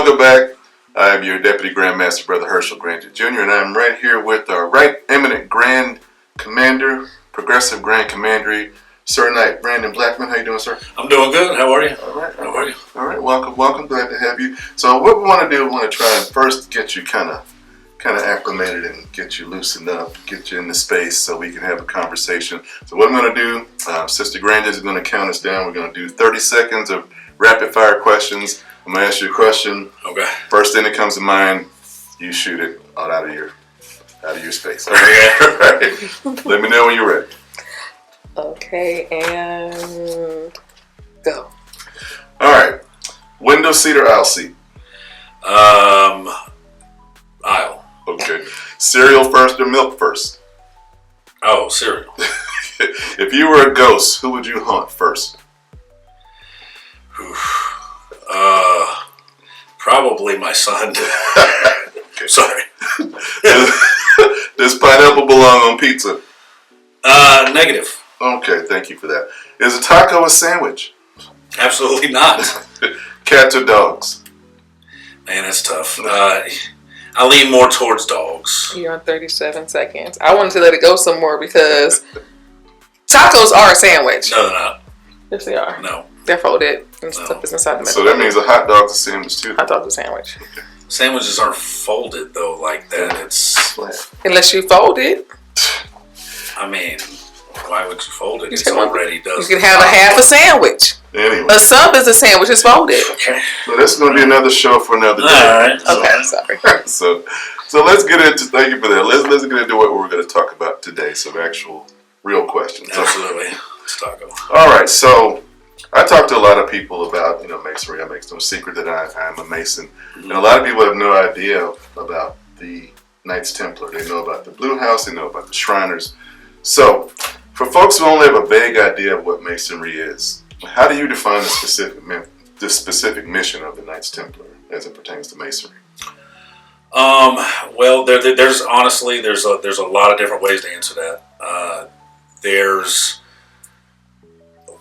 welcome back. I am your Deputy Grand Master, Brother Herschel Grangent Jr., and I'm right here with our Right Eminent Grand Commander, Progressive Grand Commandery, Sir Knight Brandon Blackmon. How you doing, sir? I'm doing good. How are you? All right. How are you? All right. Welcome. Glad to have you. So what we want to do, we want to try and first get you kind of acclimated and get you loosened up, get you in the space so we can have a conversation. So what I'm going to do, Sister Grangent is going to count us down. We're going to do 30 seconds of rapid fire questions. I'm going to ask you a question. Okay. First thing that comes to mind, you shoot it out of your space. Okay. All right. Let me know when you're ready. Okay, and go. All right. Window seat or aisle seat? Aisle. Okay. Cereal first or milk first? Oh, cereal. If you were a ghost, who would you haunt first? Probably my son. Okay. Sorry. Does pineapple belong on pizza? Negative. Okay, thank you for that. Is a taco a sandwich? Absolutely not. Cats or dogs? Man, that's tough. I lean more towards dogs. You're on 37 seconds. I wanted to let it go some more because tacos are a sandwich. No, they're not. Yes, they are. No. They're folded and stuff is inside the middle. So that means a hot dog's a sandwich too? Hot dog's a sandwich. Sandwiches aren't folded though like that. It's Flat. Unless you fold it. I mean, why would you fold it? You It's can- already does. You can have a half a sandwich. Anyway, A sub is a sandwich. It's folded. Okay. so this is going to be another show for another day. All right. Okay, sorry. So let's get into, thank you for that. Let's get into what we're going to talk about today. Some actual real questions. Absolutely. Let's talk about it. All right, so I talk to a lot of people about, masonry. I make no secret that I'm a Mason. And a lot of people have no idea about the Knights Templar. They know about the Blue House, they know about the Shriners. So, for folks who only have a vague idea of what Masonry is, how do you define the specific mission of the Knights Templar as it pertains to Masonry? Well, there's honestly there's a lot of different ways to answer that. There's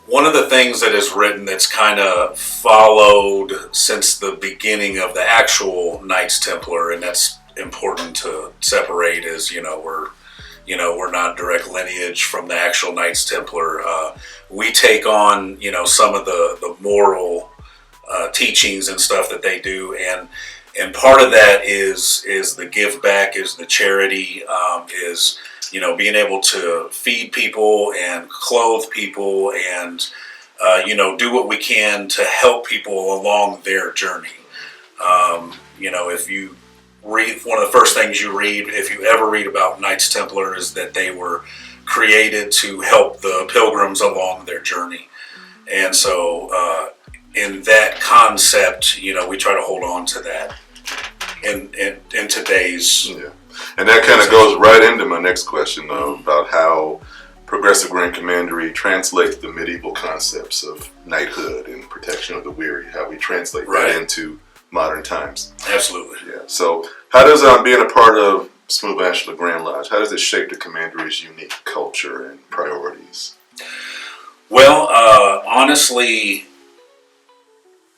one of the things that is written that's kind of followed since the beginning of the actual Knights Templar, and that's important to separate. Is we're not direct lineage from the actual Knights Templar. We take on some of the moral teachings and stuff that they do, and part of that is the give back, is the charity, is being able to feed people and clothe people and do what we can to help people along their journey. If you read, one of the first things you read, if you ever read about Knights Templar, is that they were created to help the pilgrims along their journey. And so in that concept, we try to hold on to that in today's... Yeah. And that kind of goes right into my next question, though, about how Progressive Grand Commandery translates the medieval concepts of knighthood and protection of the weary, how we translate that into modern times. Absolutely. Yeah. So how does being a part of Smooth Ashlar Grand Lodge, how does it shape the commandery's unique culture and priorities? Well, honestly,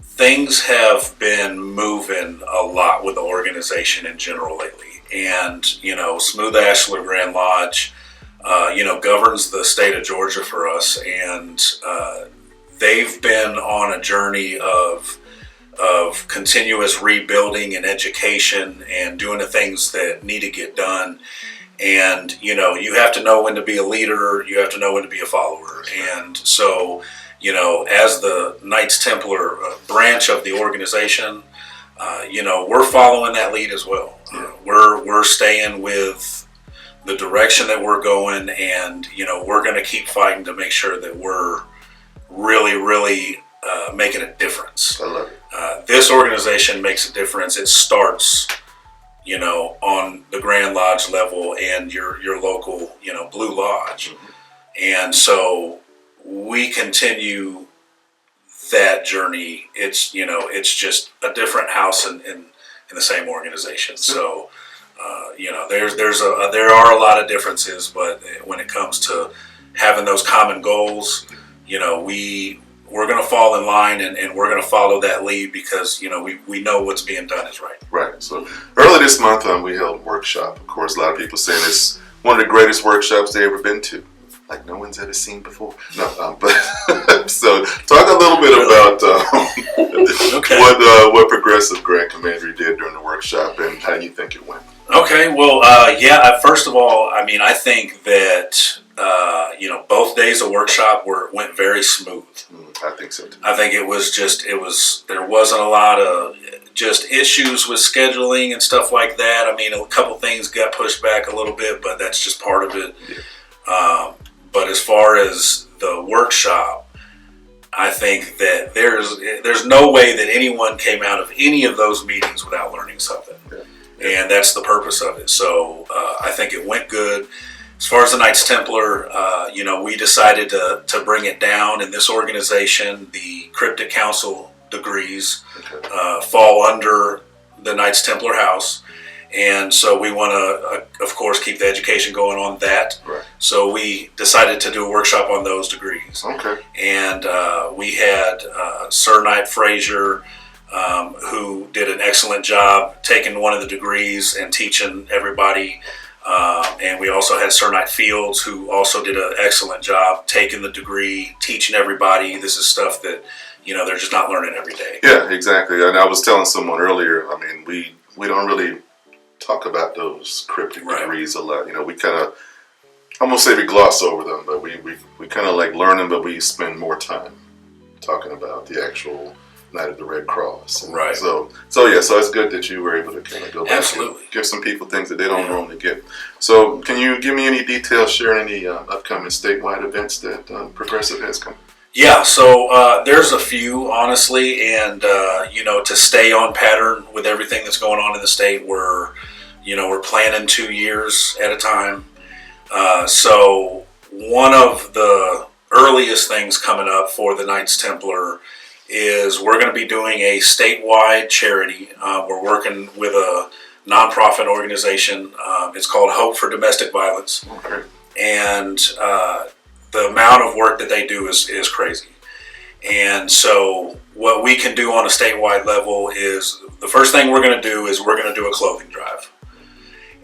things have been moving a lot with the organization in general lately. And, Smooth Ashlar Grand Lodge, governs the state of Georgia for us. And they've been on a journey of continuous rebuilding and education and doing the things that need to get done. And, you have to know when to be a leader, you have to know when to be a follower. And so, as the Knights Templar branch of the organization, we're following that lead as well. We're staying with the direction that we're going, and, we're going to keep fighting to make sure that we're really, really making a difference. I love it. This organization makes a difference. It starts, on the Grand Lodge level and your local, Blue Lodge. Mm-hmm. And so we continue that journey. It's, it's just a different house in the same organization. So, there are a lot of differences, but when it comes to having those common goals, we we're going to fall in line and we're going to follow that lead because, we know what's being done is right. Right. So early this month, we held a workshop. Of course, a lot of people saying it's one of the greatest workshops they've ever been to. Like no one's ever seen before. No, but so talk a little bit about what Progressive Grand Commander did during the workshop and how you think it went. Okay, well, first of all, I think that, both days of workshop went very smooth. I think so too. I think there wasn't a lot of just issues with scheduling and stuff like that. A couple things got pushed back a little bit, but that's just part of it. Yeah. But as far as the workshop, I think that there's no way that anyone came out of any of those meetings without learning something. Yeah. And that's the purpose of it. So I think it went good. As far as the Knights Templar, we decided to bring it down. In this organization, the Cryptic Council degrees fall under the Knights Templar house. And so we want to, of course, keep the education going on that. Right. So we decided to do a workshop on those degrees. Okay. And we had Sir Knight Fraser, who did an excellent job taking one of the degrees and teaching everybody. And we also had Sir Knight Fields, who also did an excellent job taking the degree, teaching everybody. This is stuff that, they're just not learning every day. Yeah, exactly. And I was telling someone earlier, we don't really talk about those cryptic degrees a lot. We kind of, almost say we gloss over them, but we kind of like learn them, but we spend more time talking about the actual Knight of the Red Cross. Right. So it's good that you were able to kind of go back Absolutely. And give some people things that they don't normally get. So can you give me any details, share any upcoming statewide events that Progressive has coming? Yeah, so there's a few, honestly, and, to stay on pattern with everything that's going on in the state, we're planning 2 years at a time. So one of the earliest things coming up for the Knights Templar is we're going to be doing a statewide charity. We're working with a nonprofit organization. It's called Hope for Domestic Violence. Okay. And the amount of work that they do is crazy. And so what we can do on a statewide level is the first thing we're going to do is we're going to do a clothing drive.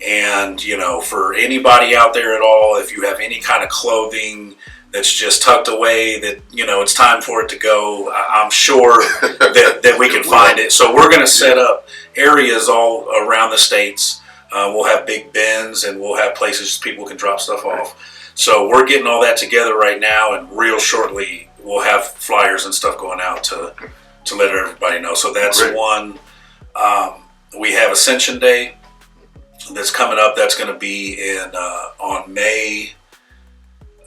And, for anybody out there at all, if you have any kind of clothing that's just tucked away that, it's time for it to go, I'm sure that we can find it. So we're going to set up areas all around the states. We'll have big bins and we'll have places people can drop stuff off. So we're getting all that together right now, and real shortly we'll have flyers and stuff going out to let everybody know. So that's one. We have Ascension Day that's coming up. That's going to be on May.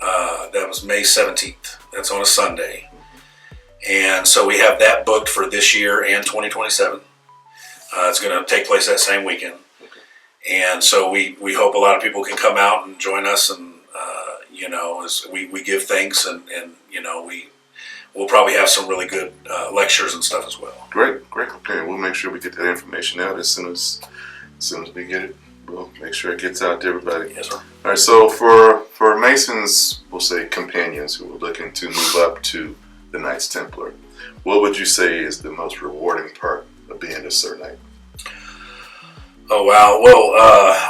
That was May 17th. That's on a Sunday. And so we have that booked for this year and 2027. It's going to take place that same weekend. And so we hope a lot of people can come out and join us, and as we give thanks, and we'll probably have some really good lectures and stuff as well. Great. Okay, we'll make sure we get that information out as soon as we get it. We'll make sure it gets out to everybody. Yes, sir. All right. So for Masons, we'll say companions who are looking to move up to the Knights Templar, what would you say is the most rewarding part of being a Sir Knight? Oh, wow. Well,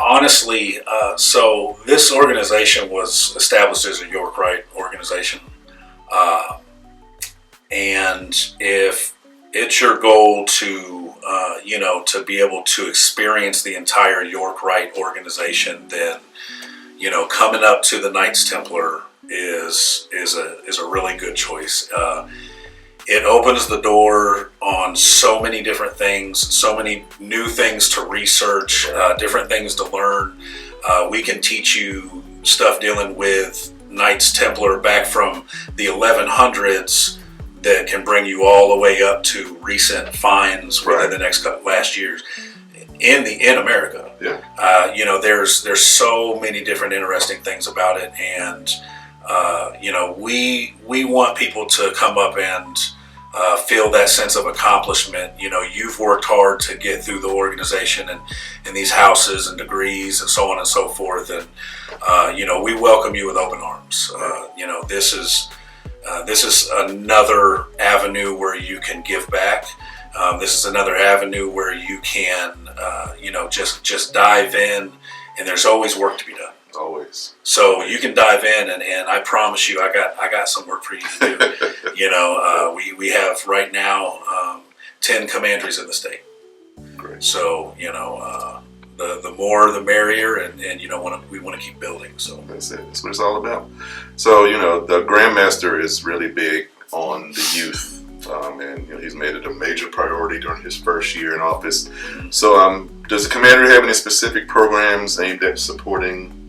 honestly, so this organization was established as a York Rite organization. And if it's your goal to, to be able to experience the entire York Rite organization, then, coming up to the Knights Templar is a really good choice. It opens the door on so many different things, so many new things to research, different things to learn. We can teach you stuff dealing with Knights Templar back from the 1100s that can bring you all the way up to recent finds within the last years in America. Yeah. There's so many different interesting things about it, and we want people to come up and feel that sense of accomplishment. You've worked hard to get through the organization and these houses and degrees and so on and so forth, and we welcome you with open arms. this is another avenue where you can give back. This is another avenue where you can, just dive in, and there's always work to be done. Always. So you can dive in, and I promise you, I got some work for you to do. We have right now 10 commanderies in the state. Great. So the more the merrier, and we want to keep building. So that's it. That's what it's all about. So the Grandmaster is really big on the youth. And he's made it a major priority during his first year in office. So does the commander have any specific programs aimed at supporting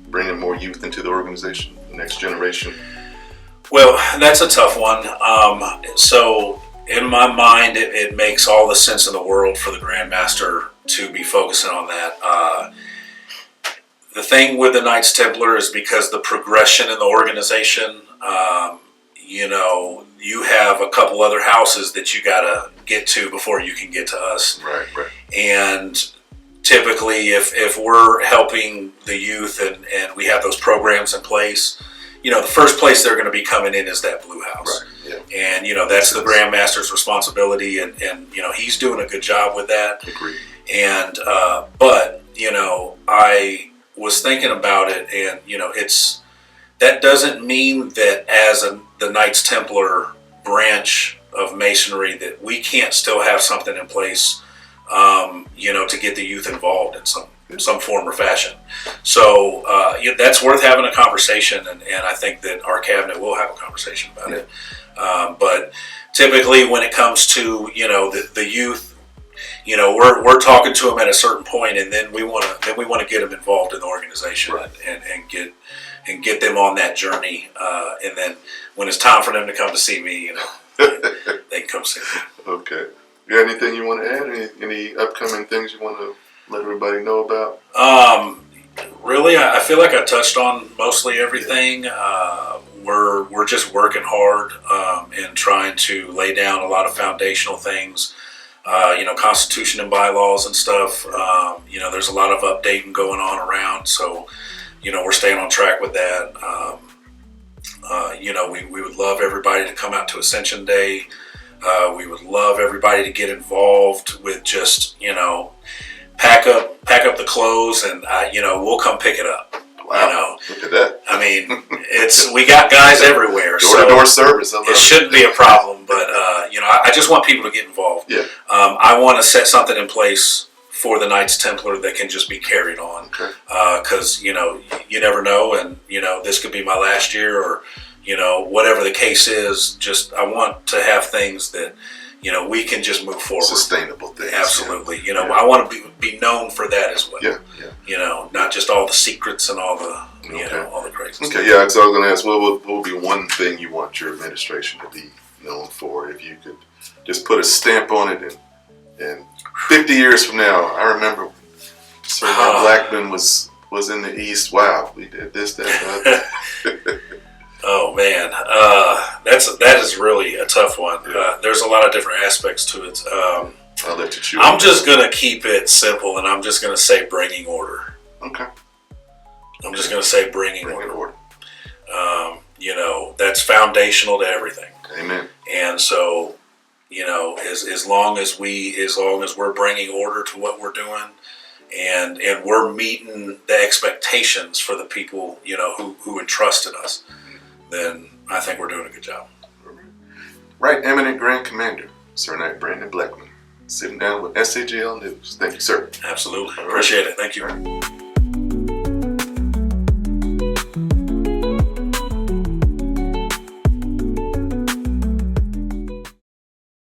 bringing more youth into the organization, the next generation? Well, that's a tough one. So in my mind, it makes all the sense in the world for the Grandmaster to be focusing on that. The thing with the Knights Templar is because the progression in the organization, you have a couple other houses that you gotta get to before you can get to us. Right. And typically, if we're helping the youth and we have those programs in place, the first place they're going to be coming in is that blue house. Right. Yeah. And that's the Grandmaster's responsibility, and he's doing a good job with that. Agreed. And but I was thinking about it, and that doesn't mean that as the Knights Templar branch of Masonry that we can't still have something in place, to get the youth involved in some form or fashion. So that's worth having a conversation, and I think that our cabinet will have a conversation about it. But typically, when it comes to the youth, we're talking to them at a certain point, and then we want to get them involved in the organization, right, and get them on that journey. And then when it's time for them to come to see me, they can come see me. Okay. You got anything you want to add? Any upcoming things you want to let everybody know about? Really, I feel like I touched on mostly everything. We're just working hard and trying to lay down a lot of foundational things. Constitution and bylaws and stuff. There's a lot of updating going on around, so we're staying on track with that. We would love everybody to come out to Ascension Day. We would love everybody to get involved with just pack up the clothes, and we'll come pick it up. Wow, look at that. I mean, we got guys everywhere, door-to-door service. It shouldn't be a problem. But I just want people to get involved. Yeah. I want to set something in place for the Knights Templar that can just be carried on. Okay. Because you never know, and this could be my last year, or whatever the case is. Just I want to have things that we can just move forward. Sustainable things. Absolutely. I want to be known for that as well. Yeah. Not just all the secrets and all the all the crazy stuff. Okay. Yeah. So I was going to ask, what would be one thing you want your administration to be known for? If you could just put a stamp on it, and 50 years from now, I remember Sir Blackmon was in the East. Wow, we did this, that. Oh man, that is really a tough one. Yeah. There's a lot of different aspects to it. I'll let you choose. I'm just gonna keep it simple, and I'm just gonna say bringing order. Okay. I'm just gonna say bringing order. That's foundational to everything. Amen. And so, as long as we're bringing order to what we're doing, and we're meeting the expectations for the people who entrusted us, then I think we're doing a good job. Right Eminent Grand Commander, Sir Knight Brandon Blackmon, sitting down with SAGL News. Thank you, sir. Absolutely. Appreciate it. Thank you.